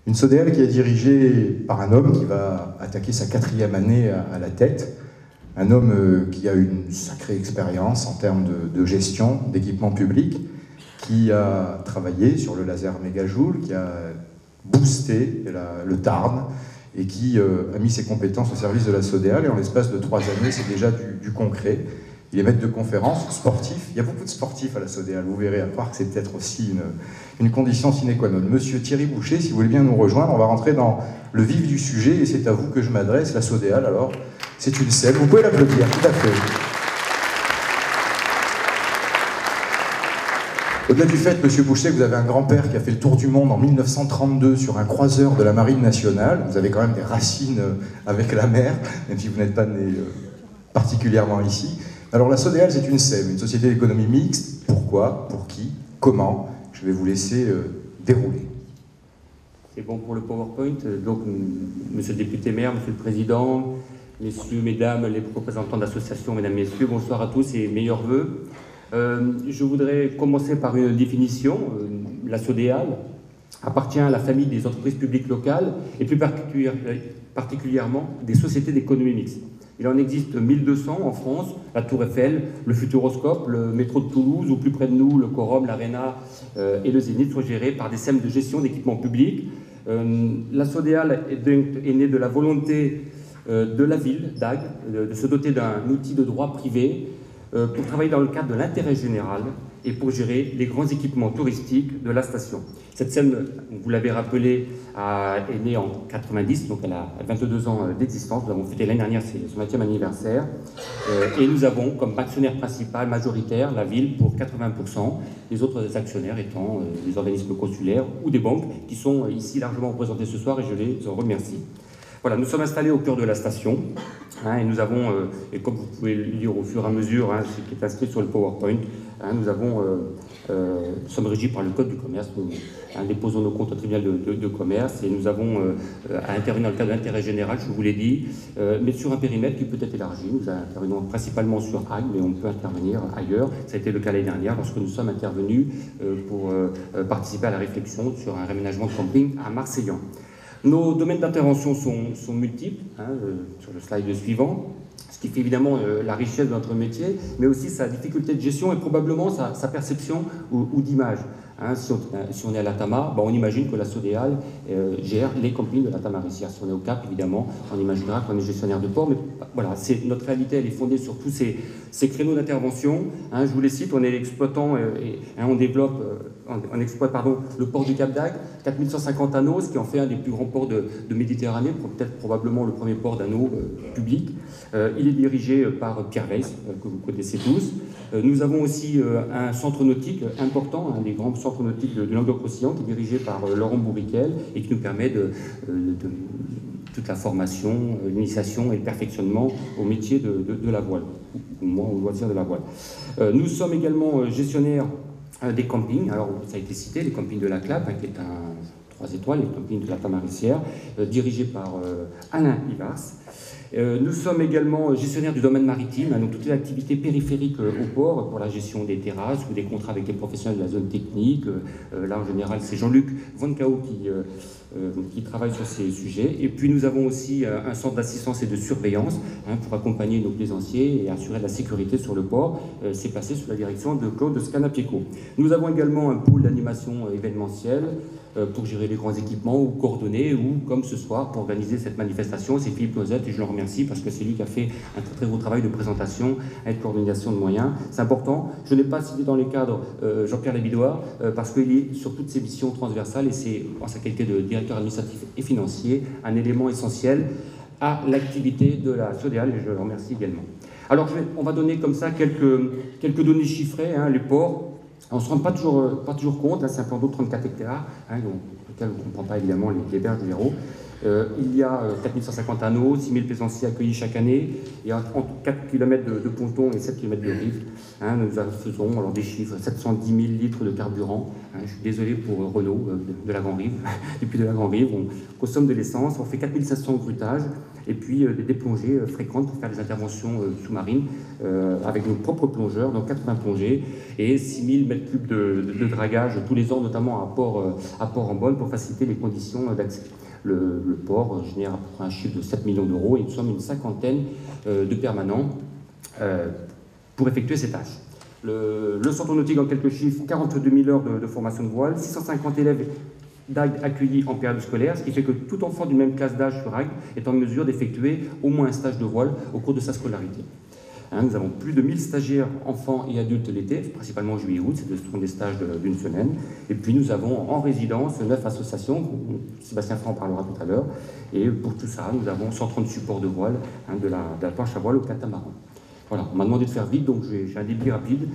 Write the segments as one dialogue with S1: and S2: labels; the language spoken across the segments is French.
S1: Une SODEAL qui est dirigée par un homme qui va attaquer sa 4e année à la tête, un homme qui a une sacrée expérience en termes de gestion d'équipements publics, qui a travaillé sur le laser mégajoule, qui a boosté le Tarn, et qui a mis ses compétences au service de la SODEAL, et en l'espace de 3 années, c'est déjà du concret. Il est maître de conférences, sportif. Il y a beaucoup de sportifs à la SODEAL, vous verrez, à part que c'est peut-être aussi une condition sine qua non. Monsieur Thierry Boucher, si vous voulez bien nous rejoindre, on va rentrer dans le vif du sujet, et c'est à vous que je m'adresse, la SODEAL, alors, c'est une scène, vous pouvez l'applaudir, tout à fait. Au-delà du fait, monsieur Boucher, que vous avez un grand-père qui a fait le tour du monde en 1932 sur un croiseur de la Marine nationale, vous avez quand même des racines avec la mer, même si vous n'êtes pas né particulièrement ici. Alors la SODEAL, c'est une SEM, une société d'économie mixte. Pourquoi? Pour qui? Comment? Je vais vous laisser dérouler.
S2: C'est bon pour le PowerPoint. Donc, monsieur le député maire, monsieur le président, messieurs, mesdames, les représentants d'associations, mesdames, messieurs, bonsoir à tous et meilleurs vœux. Je voudrais commencer par une définition. La SODEAL appartient à la famille des entreprises publiques locales et plus particulièrement des sociétés d'économie mixte. Il en existe 1200 en France, la Tour Eiffel, le Futuroscope, le métro de Toulouse, ou plus près de nous, le Corum, l'Arena et le Zénith sont gérés par des SEM de gestion d'équipements publics. La SODEAL est née de la volonté de la ville d'Agde de se doter d'un outil de droit privé pour travailler dans le cadre de l'intérêt général et pour gérer les grands équipements touristiques de la station. Cette SEM, vous l'avez rappelé, est née en 90, donc elle a 22 ans d'existence. Nous avons fêté l'année dernière son 20e anniversaire. Et nous avons comme actionnaire principal majoritaire la ville pour 80%, les autres actionnaires étant des organismes consulaires ou des banques qui sont ici largement représentés ce soir et je les en remercie. Voilà, nous sommes installés au cœur de la station et nous avons, et comme vous pouvez le lire au fur et à mesure, ce qui est inscrit sur le PowerPoint, nous sommes régis par le Code du commerce. Nous déposons nos comptes au tribunal de commerce et nous avons à intervenir dans le cadre de l'intérêt général, je vous l'ai dit, mais sur un périmètre qui peut être élargi. Nous intervenons principalement sur Agde, mais on peut intervenir ailleurs. Ça a été le cas l'année dernière lorsque nous sommes intervenus pour participer à la réflexion sur un réaménagement de camping à Marseillan. Nos domaines d'intervention sont multiples, sur le slide suivant, ce qui fait évidemment la richesse de notre métier, mais aussi sa difficulté de gestion et probablement sa perception ou d'image. Si on est à l'Atama, on imagine que la SODEAL gère les campings de la Tamarissière. Si on est au Cap, évidemment, on imaginera qu'on est gestionnaire de port, mais voilà, notre réalité, elle est fondée sur tous ces créneaux d'intervention. Je vous les cite, on est exploitant et on développe, on exploite le port du Cap d'Agde, 4150 anneaux, ce qui en fait un des plus grands ports de Méditerranée, peut-être probablement le premier port d'anneaux public. Il est dirigé par Pierre Weiss, que vous connaissez tous. Nous avons aussi un centre nautique important, un des grands centres nautiques de Languedoc-Roussillon, qui est dirigé par Laurent Bourriquel et qui nous permet de toute la formation, l'initiation et le perfectionnement au métier de la voile, ou moins au loisir de la voile. Nous sommes également gestionnaires des campings. Alors, ça a été cité, les campings de la Clappe, qui est un 3 étoiles, les campings de la Tamarissière, dirigé par Alain Ivars. Nous sommes également gestionnaires du domaine maritime, donc toutes les activités périphériques au port pour la gestion des terrasses ou des contrats avec les professionnels de la zone technique. Là, en général, c'est Jean-Luc Van Cao qui travaille sur ces sujets. Et puis, nous avons aussi un centre d'assistance et de surveillance pour accompagner nos plaisanciers et assurer la sécurité sur le port. C'est placé sous la direction de Claude Scanapieco. Nous avons également un pôle d'animation événementielle pour gérer les grands équipements ou coordonner, ou comme ce soir pour organiser cette manifestation, c'est Philippe Nozette et je le remercie parce que c'est lui qui a fait un très très beau travail de présentation et de coordination de moyens. C'est important. Je n'ai pas cité dans les cadres Jean-Pierre Labidoire parce qu'il est sur toutes ses missions transversales et c'est en sa qualité de directeur administratif et financier un élément essentiel à l'activité de la SODEAL et je le remercie également. Alors on va donner comme ça quelques données chiffrées, les ports. On ne se rend pas toujours compte, c'est un plan d'eau de 34 hectares, lequel on ne comprend pas évidemment les berges de l'Hérault. Il y a 4150 anneaux, 6000 plaisanciers accueillis chaque année, il y a entre 4 km de pontons et 7 km de rives. Nous faisons alors des chiffres, 710 000 litres de carburant Je suis désolé pour Renault de la Grand Rive. Depuis de la Grand Rive, on consomme de l'essence, on fait 4500 bruitages et puis des plongées fréquentes pour faire des interventions sous-marines avec nos propres plongeurs, donc 80 plongées et 6000 mètres cubes de dragage tous les ans, notamment à Port-en-Beaune pour faciliter les conditions d'accès. Le port génère à peu près un chiffre de 7 millions d'euros et nous sommes une cinquantaine de permanents pour effectuer ces tâches. Le centre nautique, en quelques chiffres, 42 000 heures de formation de voile, 650 élèves d'AG accueillis en période scolaire, ce qui fait que tout enfant d'une même classe d'âge sur AG est en mesure d'effectuer au moins un stage de voile au cours de sa scolarité. Nous avons plus de 1000 stagiaires, enfants et adultes l'été, principalement juillet-août, ce sont des stages d'une semaine. Et puis nous avons en résidence 9 associations, Sébastien Franc en parlera tout à l'heure. Et pour tout ça, nous avons 130 supports de voile, de la planche à voile au catamaran. Voilà, on m'a demandé de faire vite, donc j'ai un débit rapide.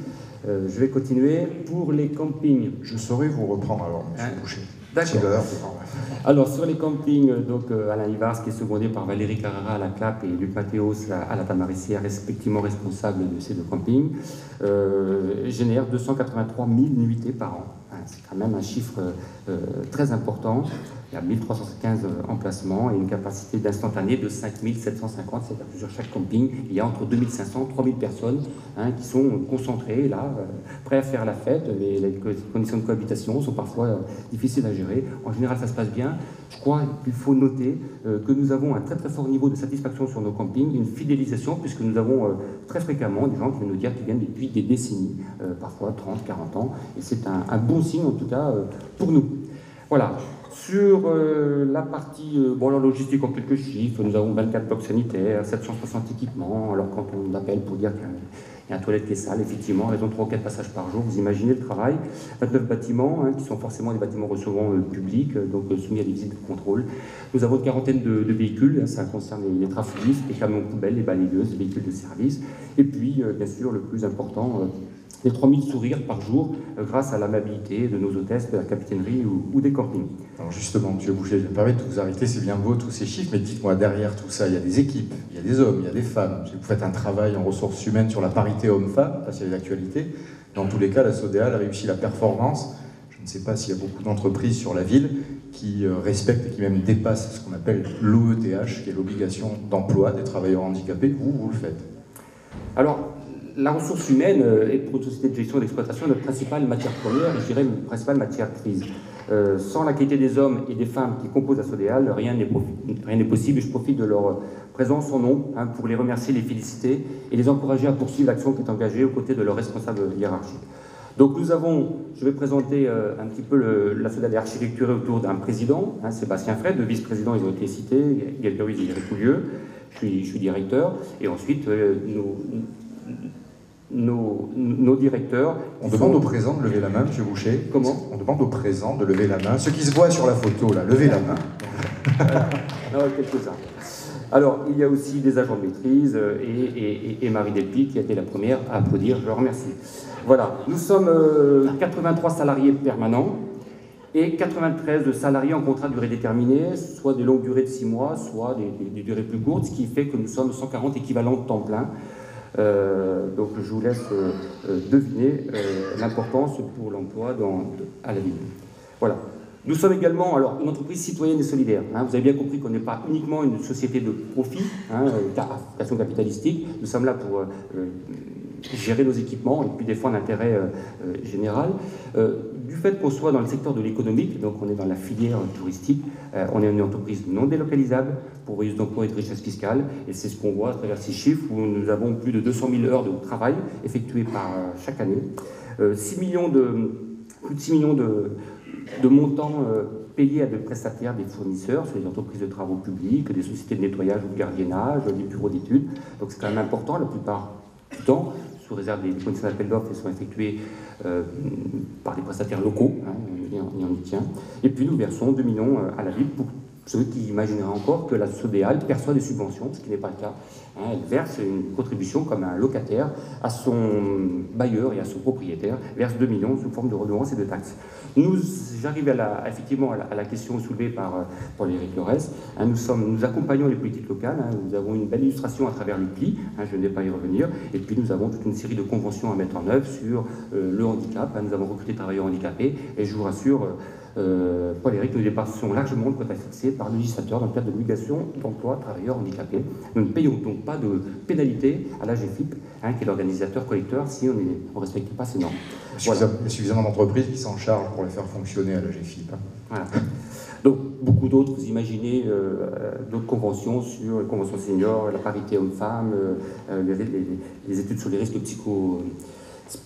S2: Je vais continuer. Pour les campings...
S1: Je saurais vous reprendre alors, M. Boucher.
S2: D'accord. Alors, sur les campings, donc Alain Ivars, qui est secondé par Valérie Carrera à la CAP et Luc Mathéos à la Tamarissière, respectivement responsables de ces deux campings, génère 283 000 nuitées par an. C'est quand même un chiffre très important. Il y a 1315 emplacements et une capacité d'instantané de 5750, c'est-à-dire que sur chaque camping, il y a entre 2500 et 3000 personnes qui sont concentrées, là, prêtes à faire la fête. Les conditions de cohabitation sont parfois difficiles à gérer. En général, ça se passe bien. Je crois qu'il faut noter que nous avons un très très fort niveau de satisfaction sur nos campings, une fidélisation, puisque nous avons très fréquemment des gens qui viennent nous dire qu'ils viennent depuis des décennies, parfois 30, 40 ans, et c'est un bon signe en tout cas pour nous. Voilà. Sur la partie la logistique en quelques chiffres, nous avons 24 blocs sanitaires, 760 équipements. Alors quand on appelle pour dire qu'il y a une toilette qui est sale, effectivement, raison de 3 ou 4 passages par jour, vous imaginez le travail. 29 bâtiments, qui sont forcément des bâtiments recevant publics, donc soumis à des visites de contrôle. Nous avons une quarantaine de véhicules, ça concerne les trafugistes, les camions poubelles, les balayeuses, les véhicules de service. Et puis, bien sûr, le plus important, les 3000 sourires par jour grâce à l'amabilité de nos hôtesses de la capitainerie ou des campings.
S1: Alors justement, M. Boucher, je me permets de vous arrêter, c'est bien beau tous ces chiffres, mais dites-moi, derrière tout ça, il y a des équipes, il y a des hommes, il y a des femmes. Vous faites un travail en ressources humaines sur la parité homme-femme, parce qu'il y a l'actualité. Dans tous les cas, la SODEAL a réussi la performance. Je ne sais pas s'il y a beaucoup d'entreprises sur la ville qui respectent et qui même dépassent ce qu'on appelle l'OETH, qui est l'obligation d'emploi des travailleurs handicapés. Vous le faites.
S2: Alors, la ressource humaine est pour une société de gestion et d'exploitation notre principale matière première et je dirais une principale matière grise. Sans la qualité des hommes et des femmes qui composent la SODEAL, rien n'est possible et je profite de leur présence en nom pour les remercier, les féliciter et les encourager à poursuivre l'action qui est engagée aux côtés de leurs responsables hiérarchiques. Donc nous avons, je vais présenter un petit peu la SODEAL est architecturée autour d'un président, Sébastien Fred, deux vice-présidents, ils ont été cités, Gaël Ruiz et Eric Poulieu, je suis directeur, et ensuite nos directeurs.
S1: On demande aux présents de lever la main, M. Boucher.
S2: Comment ?
S1: On demande aux présents de lever la main. Ceux qui se voient sur la photo, là, levez la main.
S2: Quelques-uns. Alors, il y a aussi des agents de maîtrise et Marie Delpy qui a été la première à applaudir, je la remercie. Voilà, nous sommes 83 salariés permanents et 93 salariés en contrat de durée déterminée, soit des longues durées de 6 mois, soit des durées plus courtes, ce qui fait que nous sommes 140 équivalents de temps plein. Donc je vous laisse deviner l'importance pour l'emploi à la ville. Voilà. Nous sommes également une entreprise citoyenne et solidaire. Vous avez bien compris qu'on n'est pas uniquement une société de profit, vocation capitalistique. Nous sommes là pour gérer nos équipements et puis défendre l'intérêt général. Du fait qu'on soit dans le secteur de l'économique, donc on est dans la filière touristique, on est une entreprise non délocalisable, pourvoyeuse d'emplois et de richesse fiscale, et c'est ce qu'on voit à travers ces chiffres où nous avons plus de 200 000 heures de travail effectuées par chaque année, plus de 6 millions de montants payés à des prestataires, des fournisseurs, sur les entreprises de travaux publics, des sociétés de nettoyage ou de gardiennage, des bureaux d'études, donc c'est quand même important la plupart du temps. Sous réserve des conditions d'appel d'offres, elles sont effectuées par des prestataires locaux, et on y tient. Et puis nous versons 2 millions à la ville pour ceux qui imagineraient encore que la SODEAL perçoit des subventions, ce qui n'est pas le cas. Hein, elle verse une contribution comme un locataire à son bailleur et à son propriétaire, verse 2 millions sous forme de redevances et de taxes. J'arrive effectivement à la question soulevée par Paul-Éric Lorès. Hein, nous accompagnons les politiques locales. Hein, nous avons une belle illustration à travers le PLI, hein, je ne vais pas y revenir. Et puis nous avons toute une série de conventions à mettre en œuvre sur le handicap. Hein, nous avons recruté des travailleurs handicapés et je vous rassure, Paul-Éric, nous dépassons largement le quota fixé par le législateur dans le cadre de l'obligation d'emploi travailleurs handicapés. Nous ne payons donc pas de pénalité à l'AGEFIP, hein, qui est l'organisateur collecteur, si on ne respecte pas ces normes.
S1: Voilà. Il y a suffisamment d'entreprises qui s'en chargent pour les faire fonctionner à l'AGEFIP. Hein.
S2: Voilà. Donc, beaucoup d'autres, vous imaginez, d'autres conventions sur les conventions seniors, la parité homme-femme, les études sur les risques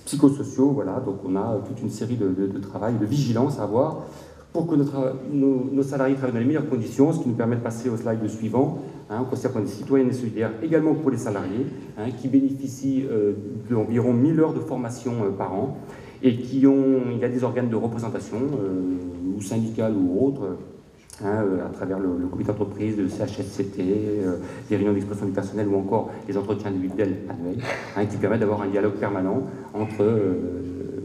S2: psychosociaux, voilà. Donc, on a toute une série de travail, de vigilance à avoir pour que nos salariés travaillent dans les meilleures conditions, ce qui nous permet de passer au slide suivant. Hein, on considère qu'on est citoyen et solidaire également pour les salariés, hein, qui bénéficient d'environ 1000 heures de formation par an, et il y a des organes de représentation, ou syndicales ou autres, hein, à travers le comité d'entreprise, le CHSCT, les réunions d'expression du personnel ou encore les entretiens individuels annuels, hein, qui permettent d'avoir un dialogue permanent entre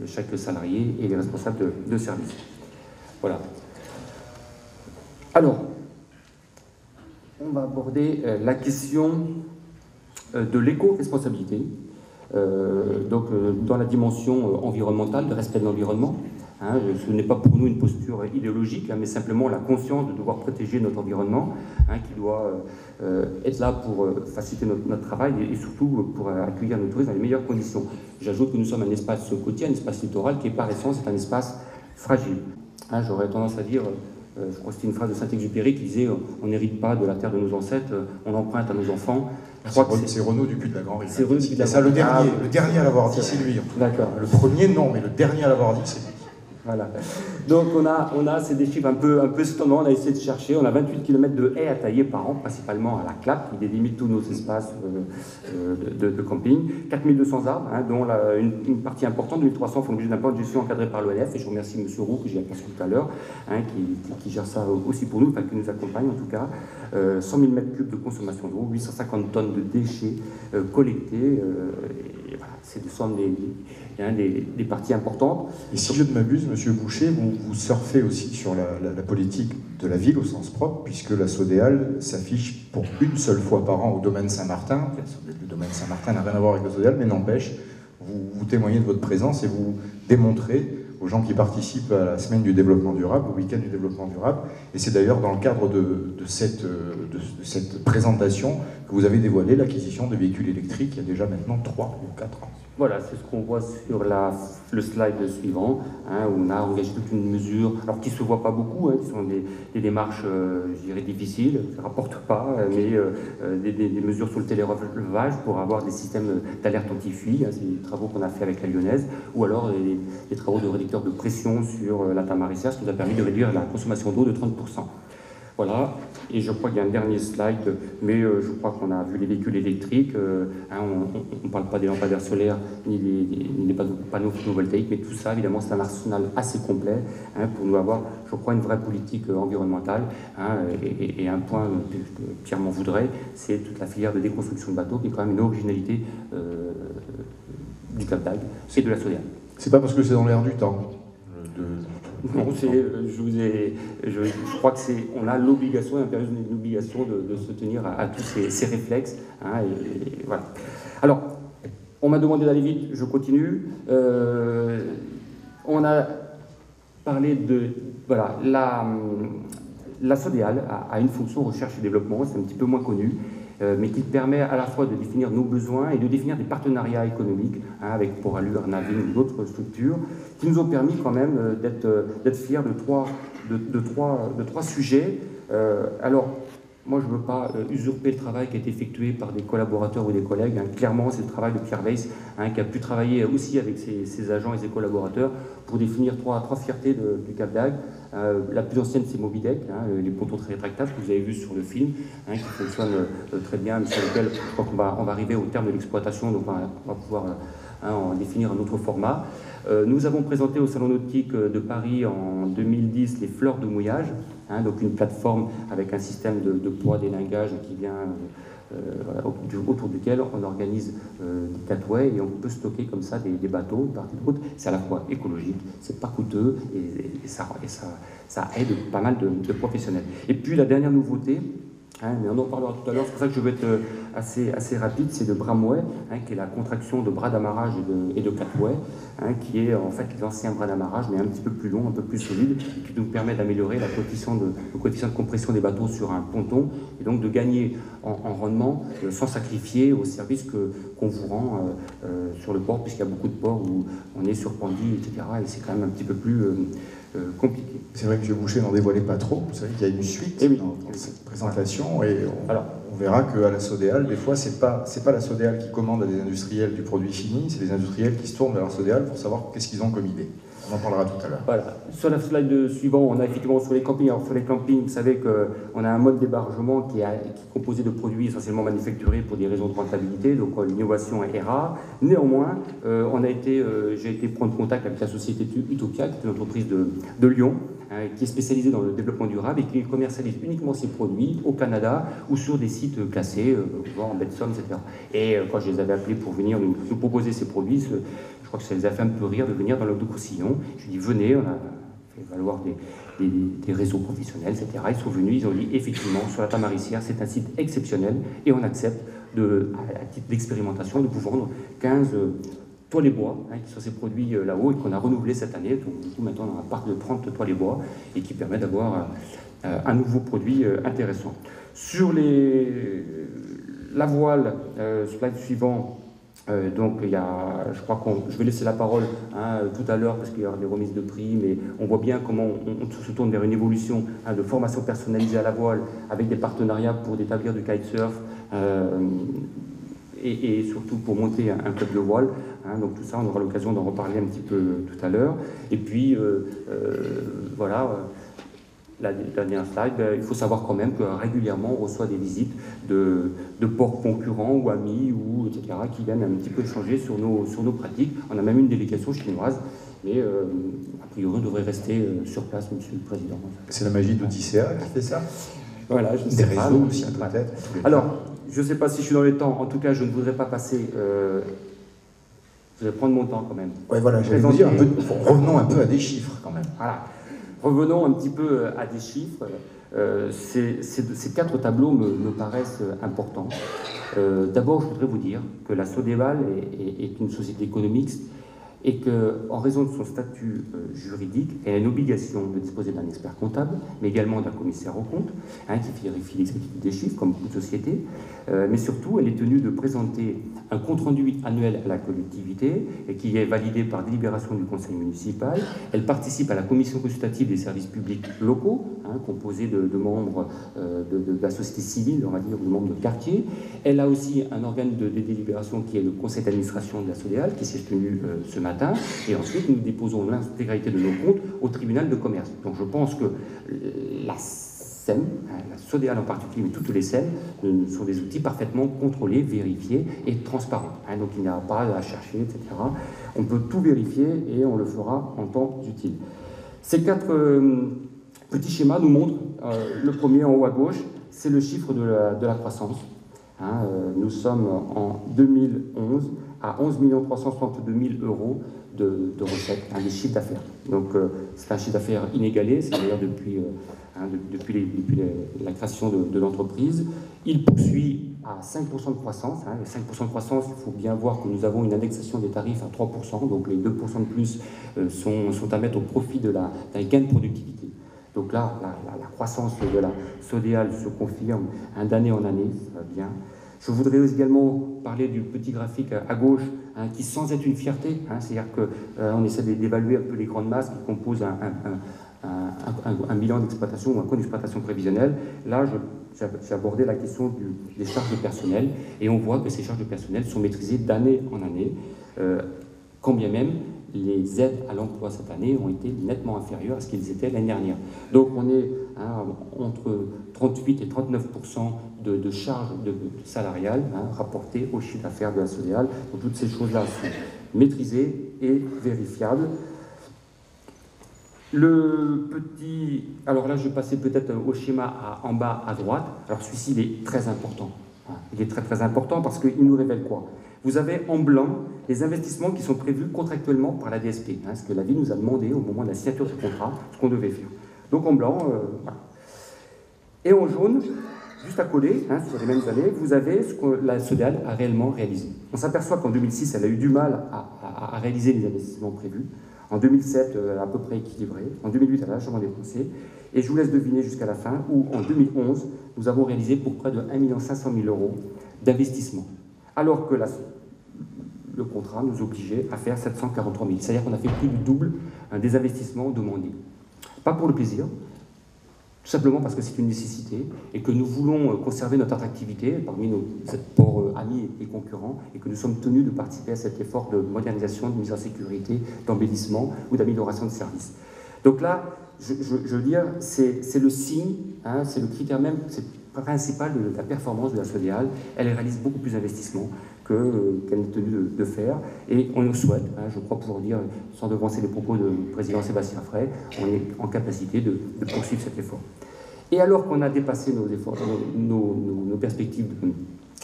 S2: chaque salarié et les responsables de service. Voilà. Alors, on va aborder la question de l'éco-responsabilité. Dans la dimension environnementale, de respect de l'environnement. Hein, ce n'est pas pour nous une posture idéologique, hein, mais simplement la conscience de devoir protéger notre environnement, hein, qui doit être là pour faciliter notre travail et surtout pour accueillir nos touristes dans les meilleures conditions. J'ajoute que nous sommes un espace côtier, un espace littoral qui est par essence un espace fragile. Hein, j'aurais tendance à dire, je crois que c'était une phrase de Saint-Exupéry qui disait « On n'hérite pas de la terre de nos ancêtres, on emprunte à nos enfants ».
S1: C'est Renaud Dupuy de la Grand-Rive.
S2: C'est Renaud Dupuy de la
S1: Grand-Rive. Le dernier à l'avoir dit, c'est lui.
S2: D'accord.
S1: Le premier, non, mais le dernier à l'avoir dit, c'est lui.
S2: Voilà. Donc on a c'est des chiffres un peu étonnants, on a essayé de chercher. On a 28 km de haies à tailler par an, principalement à la clappe, qui délimite tous nos espaces de camping. 4200 arbres, hein, dont une partie importante, 2300 font l'objet d'un plan de gestion encadré par l'ONF. Et je remercie M. Roux, que j'ai aperçu tout à l'heure, hein, qui gère ça aussi pour nous, enfin qui nous accompagne en tout cas. 100 000 m3 de consommation d'eau, 850 tonnes de déchets collectés. Et voilà, c'est des parties importantes.
S1: Et si je ne m'abuse, Monsieur Boucher, vous surfez aussi sur la politique de la ville au sens propre, puisque la SODEAL s'affiche pour une seule fois par an au domaine Saint-Martin. Le domaine Saint-Martin n'a rien à voir avec la SODEAL, mais n'empêche, vous témoignez de votre présence et vous démontrez aux gens qui participent à la semaine du développement durable, au week-end du développement durable. Et c'est d'ailleurs dans le cadre de cette présentation que vous avez dévoilé l'acquisition de véhicules électriques il y a déjà maintenant 3 ou 4 ans.
S2: Voilà, c'est ce qu'on voit sur le slide suivant, hein, où on a engagé toute une mesure, alors qui ne se voit pas beaucoup, hein, qui sont des démarches, je dirais, difficiles, qui ne rapportent pas, mais des mesures sur le télérelevage pour avoir des systèmes d'alerte anti-fuite, hein, c'est des travaux qu'on a fait avec la Lyonnaise, ou alors des travaux de réducteur de pression sur la Tamarissa, ce qui nous a permis de réduire la consommation d'eau de 30%. Voilà, et je crois qu'il y a un dernier slide, mais je crois qu'on a vu les véhicules électriques, hein, on ne parle pas des lampadaires solaires ni des panneaux photovoltaïques, mais tout ça, évidemment, c'est un arsenal assez complet, hein, pour nous avoir, je crois, une vraie politique environnementale, hein, et un point que Pierre m'en voudrait, c'est toute la filière de déconstruction de bateaux, qui est quand même une originalité du Cap d'Agde et de la SODEAL.
S1: C'est pas parce que c'est dans l'air du temps.
S2: Non, je crois qu'on a l'obligation, une obligation de se tenir à tous ces réflexes. Hein, et voilà. Alors, on m'a demandé d'aller vite, je continue. On a parlé de... Voilà, la SODEAL a une fonction recherche et développement, c'est un petit peu moins connu, mais qui permet à la fois de définir nos besoins et de définir des partenariats économiques, hein, avec Pour Allure, Naving ou d'autres structures, qui nous ont permis quand même d'être fiers de trois sujets. Alors, moi, je ne veux pas usurper le travail qui a été effectué par des collaborateurs ou des collègues. Hein. Clairement, c'est le travail de Pierre Weiss, hein, qui a pu travailler aussi avec ses agents et ses collaborateurs pour définir trois fiertés du Cap d'Agde. La plus ancienne, c'est Moby Deck, hein, les pontons très rétractables que vous avez vus sur le film, hein, qui fonctionnent très bien, mais sur lesquels je crois qu'on va arriver au terme de l'exploitation, donc on va pouvoir en définir un autre format. Nous avons présenté au Salon nautique de Paris en 2010 les fleurs de mouillage, donc une plateforme avec un système de poids d'élingage qui vient autour duquel on organise des cataways et on peut stocker comme ça des bateaux de part et d'autre. C'est à la fois écologique, c'est pas coûteux et ça aide pas mal de professionnels. Et puis la dernière nouveauté, mais on en parlera tout à l'heure, c'est pour ça que je vais être assez rapide, c'est le bramway, qui est la contraction de bras d'amarrage et de catway, qui est en fait l'ancien bras d'amarrage, mais un petit peu plus long, un peu plus solide, et qui nous permet d'améliorer le coefficient de compression des bateaux sur un ponton, et donc de gagner en rendement sans sacrifier au service qu'on vous rend sur le port, puisqu'il y a beaucoup de ports où on est surpendu, etc., et c'est quand même un petit peu plus compliqué.
S1: C'est vrai que M. Boucher n'en dévoilait pas trop. Vous savez qu'il y a une suite dans cette présentation et on verra qu'à la Sodéal, des fois, c'est pas la Sodéal qui commande à des industriels du produit fini, c'est les industriels qui se tournent vers la Sodéal pour savoir qu'est-ce qu'ils ont comme idée. On en parlera tout à l'heure.
S2: Voilà. Sur la slide suivante, on a effectivement sur les campings. Alors sur les campings, vous savez qu'on a un mode d'hébergement qui est composé de produits essentiellement manufacturés pour des raisons de rentabilité, donc l'innovation est rare. Néanmoins, j'ai été prendre contact avec la société Utopia, qui est une entreprise de Lyon, qui est spécialisée dans le développement durable et qui commercialise uniquement ses produits au Canada ou sur des sites classés, en baie de Somme, etc. Et quand je les avais appelés pour venir nous proposer ces produits, je crois que ça les a fait un peu rire de venir dans le Roussillon. Je lui ai dit, venez, on a fait valoir des réseaux professionnels, etc. Ils sont venus, ils ont dit, effectivement, sur la Tamarissière, c'est un site exceptionnel et on accepte, à titre d'expérimentation, de vous vendre 15 toiles bois, qui sont ces produits là-haut et qu'on a renouvelé cette année. Donc, du coup, maintenant, on a un parc de 30 toiles bois et qui permet d'avoir un nouveau produit intéressant. Sur la voile, slide suivant, donc je crois je vais laisser la parole tout à l'heure parce qu'il y aura des remises de prix, mais on voit bien comment on se tourne vers une évolution de formation personnalisée à la voile avec des partenariats pour établir du kitesurf et surtout pour monter un club de voile. Donc tout ça, on aura l'occasion d'en reparler un petit peu tout à l'heure. Et puis voilà. La dernière slide, il faut savoir quand même que régulièrement on reçoit des visites de ports concurrents ou amis, etc., qui viennent un petit peu échanger sur nos pratiques. On a même une délégation chinoise, mais a priori on devrait rester sur place, Monsieur le Président.
S1: C'est la magie d'Odyssea qui fait ça.
S2: Voilà, je ne sais
S1: des
S2: pas.
S1: Réseaux aussi peut-être.
S2: Alors, je ne sais pas si je suis dans les temps, en tout cas je ne voudrais pas passer... je vais prendre mon temps quand même.
S1: Oui, voilà, j'allais vous dire, revenons un peu à des chiffres quand même.
S2: Voilà. Revenons un petit peu à des chiffres. Ces 4 tableaux me paraissent importants. D'abord, je voudrais vous dire que la Sodéval est une société économique et qu'en raison de son statut juridique, elle a une obligation de disposer d'un expert comptable, mais également d'un commissaire aux comptes, qui vérifie l'exactitude des chiffres, comme beaucoup de sociétés. Mais surtout, elle est tenue de présenter un compte-rendu annuel à la collectivité, et qui est validé par délibération du conseil municipal. Elle participe à la commission consultative des services publics locaux, composée de membres de la société civile, on va dire, de membres de quartier. Elle a aussi un organe de délibération qui est le conseil d'administration de la Sodéal, qui s'est tenu ce matin. Et ensuite, nous déposons l'intégralité de nos comptes au tribunal de commerce. Donc je pense que la SEM, la Sodéal en particulier, mais toutes les SEM, sont des outils parfaitement contrôlés, vérifiés et transparents. Donc il n'y a pas à chercher, etc. On peut tout vérifier et on le fera en temps utile. Ces 4 petits schémas nous montrent, le premier en haut à gauche, c'est le chiffre de la croissance. Nous sommes en 2011 à 11 362 000 euros de recettes, des chiffres d'affaires. Donc c'est un chiffre d'affaires inégalé, c'est d'ailleurs depuis la création de l'entreprise. Il poursuit à 5% de croissance. 5% de croissance, il faut bien voir que nous avons une indexation des tarifs à 3%, donc les 2% de plus sont à mettre au profit d'un gain de productivité. Donc là, la croissance de la Sodéal se confirme d'année en année, ça va bien. Je voudrais également parler du petit graphique à gauche, qui sans être une fierté, c'est-à-dire qu'on essaie d'évaluer un peu les grandes masses qui composent un bilan d'exploitation ou un compte d'exploitation prévisionnel. Là, j'ai abordé la question des charges de personnel, et on voit que ces charges de personnel sont maîtrisées d'année en année, quand bien même les aides à l'emploi cette année ont été nettement inférieures à ce qu'ils étaient l'année dernière. Donc on est entre 38 et 39% de charges salariales rapportées au chiffre d'affaires de la Sodéal. Donc toutes ces choses-là sont maîtrisée et vérifiable. Alors là, je vais passer peut-être au schéma en bas à droite. Alors celui-ci, il est très important. Il est très très important parce qu'il nous révèle quoi? Vous avez en blanc les investissements qui sont prévus contractuellement par la DSP, ce que la ville nous a demandé au moment de la signature du contrat, ce qu'on devait faire. Donc en blanc, voilà. Et en jaune, juste à coller, sur les mêmes années, vous avez ce que la SODEAL a réellement réalisé. On s'aperçoit qu'en 2006, elle a eu du mal à réaliser les investissements prévus. En 2007, à peu près équilibré. En 2008, elle a largement dépensé. Et je vous laisse deviner jusqu'à la fin, où en 2011, nous avons réalisé pour près de 1 500 000 € d'investissement. Alors que le contrat nous obligeait à faire 743 000. C'est-à-dire qu'on a fait plus du double des investissements demandés. Pas pour le plaisir, tout simplement parce que c'est une nécessité et que nous voulons conserver notre attractivité parmi nos ports amis et concurrents et que nous sommes tenus de participer à cet effort de modernisation, de mise en sécurité, d'embellissement ou d'amélioration de services. Donc là, je veux dire, c'est le signe, c'est le critère même principal de la performance de la SODEAL. Elle réalise beaucoup plus d'investissements qu'elle est tenue de faire. Et on nous souhaite, je crois pouvoir dire, sans devancer les propos du président Sébastien Frey, on est en capacité de poursuivre cet effort. Et alors qu'on a dépassé nos efforts, nos perspectives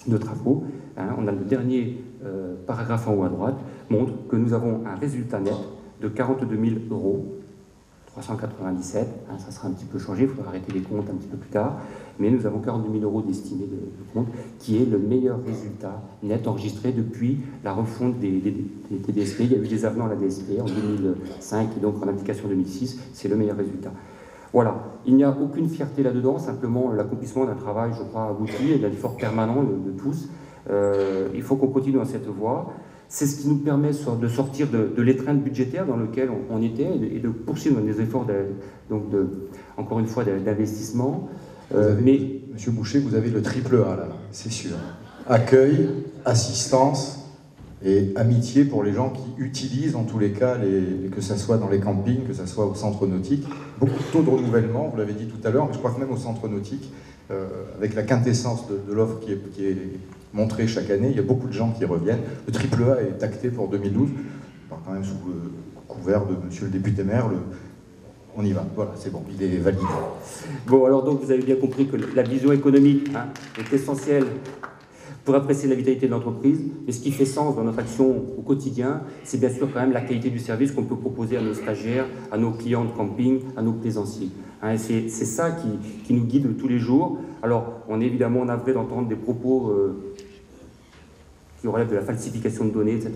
S2: de travaux, on a le dernier paragraphe en haut à droite, montre que nous avons un résultat net de 42 000 €, 397, ça sera un petit peu changé, il faudra arrêter les comptes un petit peu plus tard, mais nous avons 42 000 € d'estimé de compte, qui est le meilleur résultat net enregistré depuis la refonte des DSP. Il y a eu des avenants à la DSP en 2005 et donc en application 2006, c'est le meilleur résultat. Voilà, il n'y a aucune fierté là-dedans, simplement l'accomplissement d'un travail, je crois, abouti et d'un effort permanent de tous. Il faut qu'on continue dans cette voie. C'est ce qui nous permet de sortir de l'étreinte budgétaire dans lequel on était et de poursuivre des efforts, encore une fois, d'investissement.
S1: Monsieur Boucher, vous avez le triple A là, c'est sûr. Accueil, assistance et amitié pour les gens qui utilisent en tous les cas, que ce soit dans les campings, que ce soit au centre nautique. Beaucoup de taux de renouvellement, vous l'avez dit tout à l'heure, mais je crois que même au centre nautique, avec la quintessence de l'offre qui est montrée chaque année, il y a beaucoup de gens qui reviennent. Le triple A est acté pour 2012, quand même sous le couvert de monsieur le député maire. On y va, voilà, c'est bon, il est validé.
S2: Bon, alors donc vous avez bien compris que la vision économique est essentielle pour apprécier la vitalité de l'entreprise, mais ce qui fait sens dans notre action au quotidien, c'est bien sûr quand même la qualité du service qu'on peut proposer à nos stagiaires, à nos clients de camping, à nos plaisanciers. C'est ça qui nous guide tous les jours. Alors, on est évidemment navré d'entendre des propos qui relèvent de la falsification de données, etc.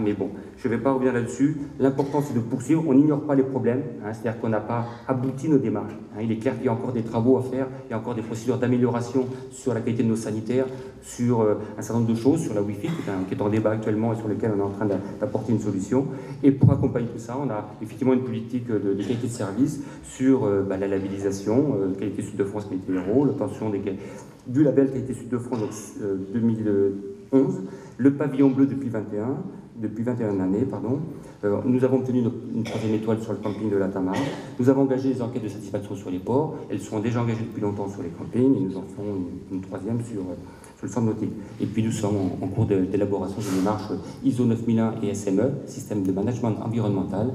S2: Mais bon, je ne vais pas revenir là-dessus. L'important, c'est de poursuivre. On n'ignore pas les problèmes, c'est-à-dire qu'on n'a pas abouti nos démarches. Il est clair qu'il y a encore des travaux à faire, il y a encore des procédures d'amélioration sur la qualité de nos sanitaires, sur un certain nombre de choses, sur la Wi-Fi, qui est en débat actuellement et sur lequel on est en train d'apporter une solution. Et pour accompagner tout ça, on a effectivement une politique de qualité de service sur la labellisation, qualité Sud de France, qualité Héros, l'obtention du label qualité Sud de France 2011, le pavillon bleu depuis 21 années, pardon. Nous avons obtenu une 3e étoile sur le camping de la Tamar. Nous avons engagé des enquêtes de satisfaction sur les ports. Elles sont déjà engagées depuis longtemps sur les campings et nous en ferons une 3e sur le centre nautique. Et puis nous sommes en cours d'élaboration d'une démarche ISO 9001 et SME, système de management environnemental,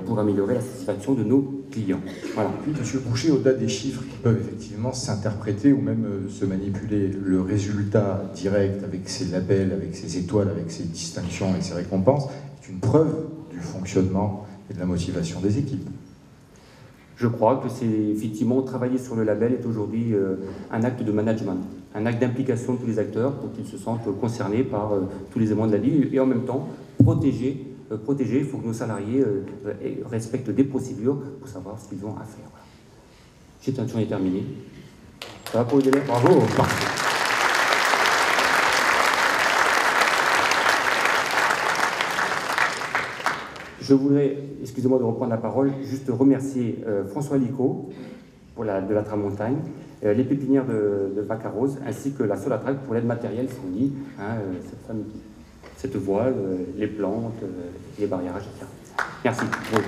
S2: pour améliorer la satisfaction de nos clients. Voilà.
S1: Puis, monsieur Boucher, au-delà des chiffres qui peuvent effectivement s'interpréter ou même se manipuler, le résultat direct avec ses labels, avec ses étoiles, avec ses distinctions et ses récompenses est une preuve du fonctionnement et de la motivation des équipes.
S2: Je crois que c'est effectivement travailler sur le label est aujourd'hui un acte de management, un acte d'implication de tous les acteurs pour qu'ils se sentent concernés par tous les éléments de la vie et en même temps protéger. Il faut que nos salariés respectent des procédures pour savoir ce qu'ils ont à faire. Voilà. Cette attention est terminée. Ça va pour le délai?
S1: Bravo.
S2: Je voudrais, excusez-moi de reprendre la parole, juste remercier François Licot de la Tramontagne, les pépinières de Vacarose, ainsi que la Solatrac pour l'aide matérielle fournie, cette voile, les plantes, les barrières, etc. Merci. Oui.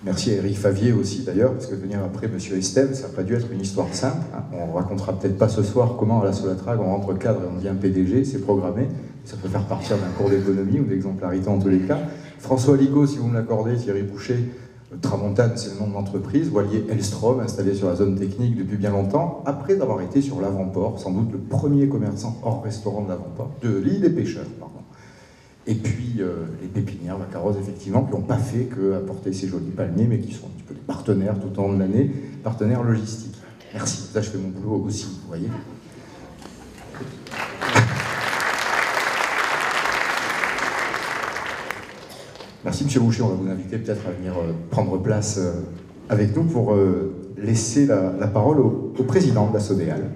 S1: Merci à Eric Favier aussi d'ailleurs, parce que venir après Monsieur Estève, ça n'a pas dû être une histoire simple. Hein. On racontera peut-être pas ce soir comment à la Solatrag on rentre cadre et on devient PDG, c'est programmé. Ça peut faire partir d'un cours d'économie ou d'exemplarité en tous les cas. François Ligo, si vous me l'accordez, Thierry Boucher, Tramontane, c'est le nom de l'entreprise, voilier Elstrom, installé sur la zone technique depuis bien longtemps, après avoir été sur l'avant-port, sans doute le premier commerçant hors restaurant de l'avant-port, de l'île des pêcheurs, pardon. Et puis les pépinières Vaccaroz, effectivement, qui n'ont pas fait qu'apporter ces jolis palmiers, mais qui sont un petit peu des partenaires tout au long de l'année, partenaires logistiques. Merci, là je fais mon boulot aussi, vous voyez. Merci Monsieur Boucher, on va vous inviter peut-être à venir prendre place avec nous pour laisser la parole au président de la SODEAL.